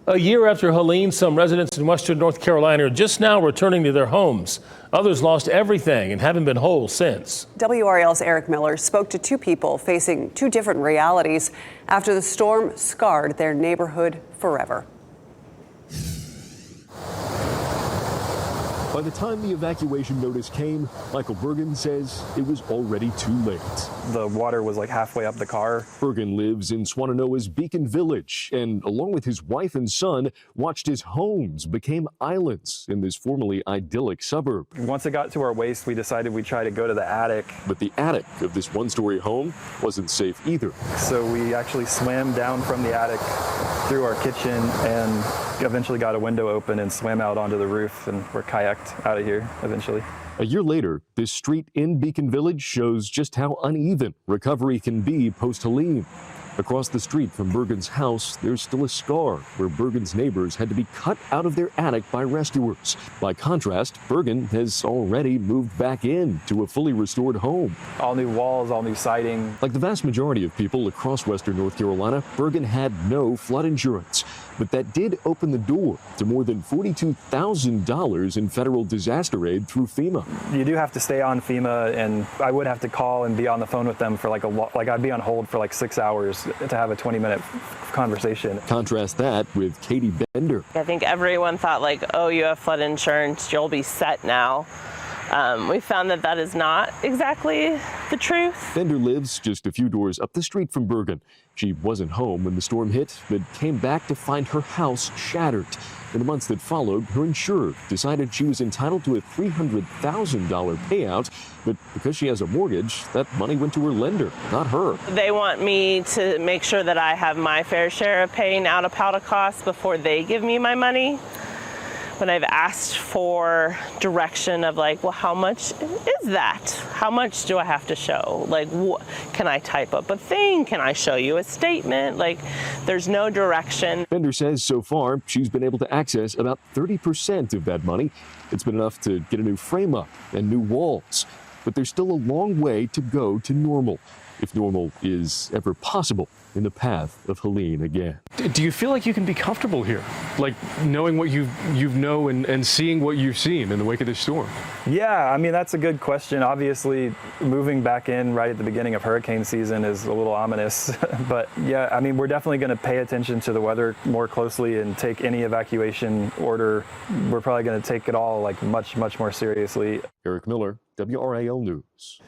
A year after Helene, some residents in western North Carolina are just now returning to their homes. Others lost everything and haven't been whole since. WRAL's Eric Miller spoke to two people facing two different realities after the storm scarred their neighborhood forever. By the time the evacuation notice came, Michael Burgin says it was already too late. The water was like halfway up the car. Burgin lives in Swannanoa's Beacon Village and, along with his wife and son, watched as homes became islands in this formerly idyllic suburb. Once it got to our waist, we decided we'd try to go to the attic. But the attic of this one-story home wasn't safe either. So we actually swam down from the attic through our kitchen and eventually got a window open and swam out onto the roof, and we're kayaked out of here eventually. A year later, this street in Beacon Village shows just how uneven recovery can be post-Helene. Across the street from Burgin's house, there's still a scar where Burgin's neighbors had to be cut out of their attic by rescuers. By contrast, Burgin has already moved back in to a fully restored home. All new walls, all new siding. Like the vast majority of people across western North Carolina, Burgin had no flood insurance. But that did open the door to more than $42,000 in federal disaster aid through FEMA. You do have to stay on FEMA, and I would have to call and be on the phone with them for like I'd be on hold for like 6 hours to have a 20-minute conversation. Contrast that with Katie Bender. I think everyone thought like, oh, you have flood insurance, you'll be set now. We found that that is not exactly the truth. Bender lives just a few doors up the street from Burgin. She wasn't home when the storm hit, but came back to find her house shattered. In the months that followed, her insurer decided she was entitled to a $300,000 payout, but because she has a mortgage, that money went to her lender, not her. They want me to make sure that I have my fair share of paying out-of-pocket costs before they give me my money. When I've asked for direction of like, well, how much is that? How much do I have to show? Like, can I type up a thing? Can I show you a statement? Like, there's no direction. Bender says so far she's been able to access about 30% of that money. It's been enough to get a new frame up and new walls. But there's still a long way to go to normal, if normal is ever possible in the path of Helene again. Do you feel like you can be comfortable here? Like knowing what you know and seeing what you've seen in the wake of this storm? Yeah, I mean, that's a good question. Obviously, moving back in right at the beginning of hurricane season is a little ominous. But yeah, I mean, we're definitely going to pay attention to the weather more closely and take any evacuation order. We're probably going to take it all like much more seriously. Eric Miller, WRAL News.